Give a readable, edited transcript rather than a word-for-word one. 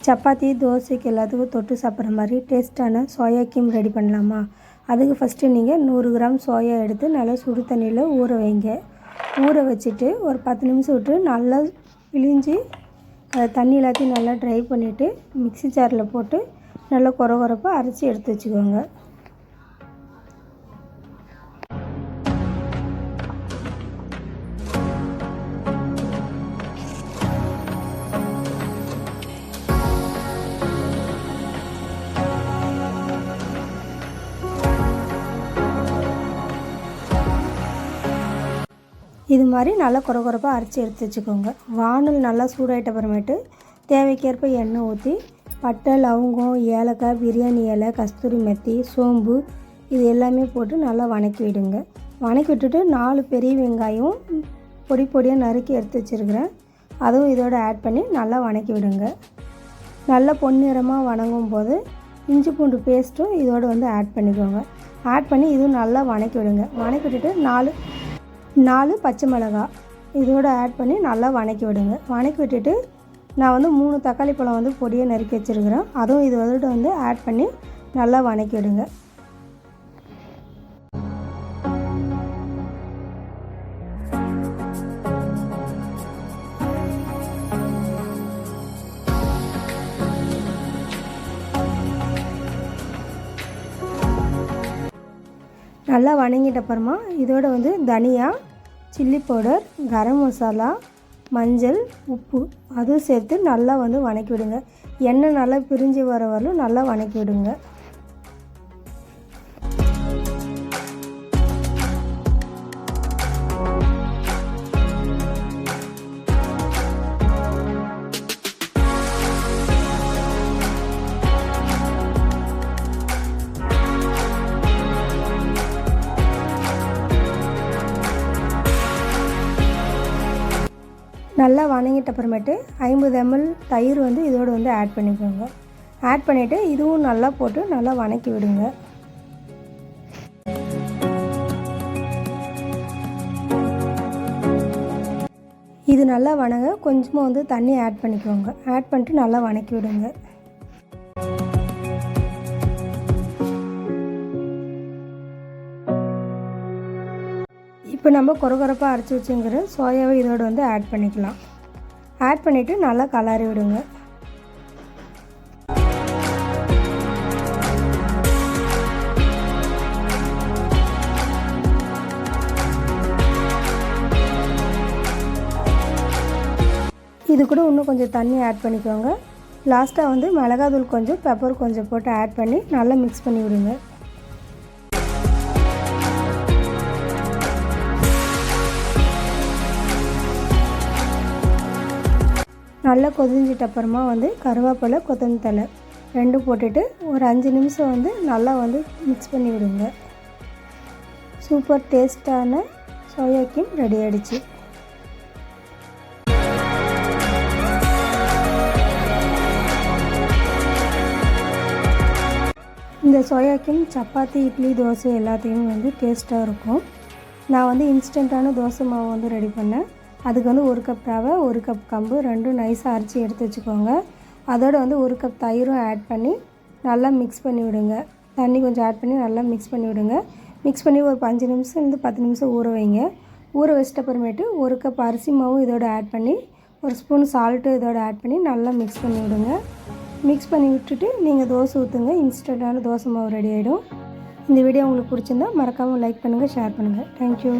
சப்பாத்தி தோசைக்கு எல்லாத்துக்கும் தொட்டு சாப்பிட்ற மாதிரி டேஸ்ட்டான சோயா கீம் ரெடி பண்ணலாமா? அதுக்கு ஃபஸ்ட்டு நீங்கள் 100 கிராம் சோயா எடுத்து நல்லா சுடு தண்ணியில் ஊற வைங்க. ஊற வச்சுட்டு ஒரு 10 நிமிஷம் விட்டு நல்லா பிழிஞ்சு தண்ணி எல்லாத்தையும் நல்லா ட்ரை பண்ணிவிட்டு மிக்ஸி ஜாரில் போட்டு நல்லா கொரகொரப்பாக அரைச்சி எடுத்து வச்சுக்கோங்க. இது மாதிரி நல்லா கொரகொரப்பாக அரைச்சி எடுத்து வச்சுக்கோங்க. வானல் நல்லா சூடாயிட்ட அப்புறமேட்டு தேவைக்கேற்ப எண்ணெய் ஊற்றி பட்டை, லவங்கம், ஏலக்காய், பிரியாணி இலை, கஸ்தூரி மெத்தி, சோம்பு இது எல்லாமே போட்டு நல்லா வணக்கி விடுங்க. வணக்கி விட்டுட்டு 4 பெரிய வெங்காயம் பொடி பொடியாக நறுக்கி எடுத்து வச்சுருக்கிறேன், அதுவும் இதோட ஆட் பண்ணி நல்லா வணக்கி விடுங்க. நல்லா பொன்னிறமாக வணங்கும் போது இஞ்சி பூண்டு பேஸ்ட்டும் இதோடு வந்து ஆட் பண்ணிக்கோங்க. ஆட் பண்ணி இதுவும் நல்லா வணக்கி விடுங்க. வணக்கி விட்டுட்டு 4 பச்சை மிளகாய் இதோட ஆட் பண்ணி நல்லா வணக்கி விடுங்க. வணக்கி விட்டுட்டு நான் வந்து 3 தக்காளி பழம் வந்து பொடியாக நறுக்கி வச்சுருக்கிறேன், அதுவும் இதோட வந்து ஆட் பண்ணி நல்லா வணக்கி விடுங்க. நல்லா வணங்கிட்ட அப்புறமா இதோட வந்து தனியா, சில்லி பவுடர், கரம் மசாலா, மஞ்சள், உப்பு அதுவும் சேர்த்து நல்லா வந்து வணக்கி விடுங்க. எண்ணெய் நல்லா பிரிஞ்சு வர வரலும் நல்லா வணக்கி விடுங்க. நல்லா வணங்கிட்ட அப்புறமேட்டு 50 ml தயிர் வந்து இதோடு வந்து ஆட் பண்ணிக்கோங்க. ஆட் பண்ணிவிட்டு இதுவும் நல்லா போட்டு நல்லா வணக்கி விடுங்க. இது நல்லா வணங்க கொஞ்சமாக வந்து தண்ணி ஆட் பண்ணிக்கோங்க. ஆட் பண்ணிட்டு நல்லா வணக்கி விடுங்க. இப்போ நம்ம கொரகொரப்பாக அரைச்சி வச்சுங்கிற சோயாவை இதோடு வந்து ஆட் பண்ணிக்கலாம். ஆட் பண்ணிவிட்டு நல்லா கலரி விடுங்க. இது கூட இன்னும் கொஞ்சம் தண்ணி ஆட் பண்ணிக்கோங்க. லாஸ்ட்டாக வந்து மிளகாத்தூள் கொஞ்சம், பெப்பர் கொஞ்சம் போட்டு ஆட் பண்ணி நல்லா மிக்ஸ் பண்ணி விடுங்க. நல்லா கொதிஞ்சிட்ட அப்புறமா வந்து கருவேப்பிலை, கொத்தமல்லி தழை 2 போட்டுட்டு ஒரு 5 நிமிஷம் வந்து நல்லா வந்து மிக்ஸ் பண்ணி விடுங்க. சூப்பர் டேஸ்டான சோயா கீம் ரெடி ஆகிடுச்சு. இந்த சோயா கீம் சப்பாத்தி, இட்லி, தோசை எல்லாத்தையுமே வந்து டேஸ்ட்டாக இருக்கும். நான் வந்து இன்ஸ்டண்ட்டான தோசை மாவு வந்து ரெடி பண்ணேன். அதுக்கு வந்து 1 கப் ரவை, 1 கப் கம்பு 2 நைஸாக அரைச்சி எடுத்து வச்சுக்கோங்க. அதோடு வந்து 1 கப் தயிரும் ஆட் பண்ணி நல்லா மிக்ஸ் பண்ணி விடுங்க. தண்ணி கொஞ்சம் ஆட் பண்ணி நல்லா மிக்ஸ் பண்ணி விடுங்க. மிக்ஸ் பண்ணி ஒரு 5 நிமிஷம் 10 நிமிஷம் ஊற வைங்க. ஊற வச்சிட்ட அப்புறமேட்டு 1 கப் அரிசி மாவும் இதோட ஆட் பண்ணி 1 ஸ்பூன் சால்ட்டு இதோட ஆட் பண்ணி நல்லா மிக்ஸ் பண்ணி விடுங்க. மிக்ஸ் பண்ணி விட்டுட்டு நீங்கள் தோசை ஊற்றுங்க. இன்ஸ்டண்ட்டான தோசை மாவு ரெடி ஆகிடும். இந்த வீடியோ உங்களுக்கு பிடிச்சிருந்தா மறக்காமல் லைக் பண்ணுங்கள், ஷேர் பண்ணுங்கள். தேங்க்யூ.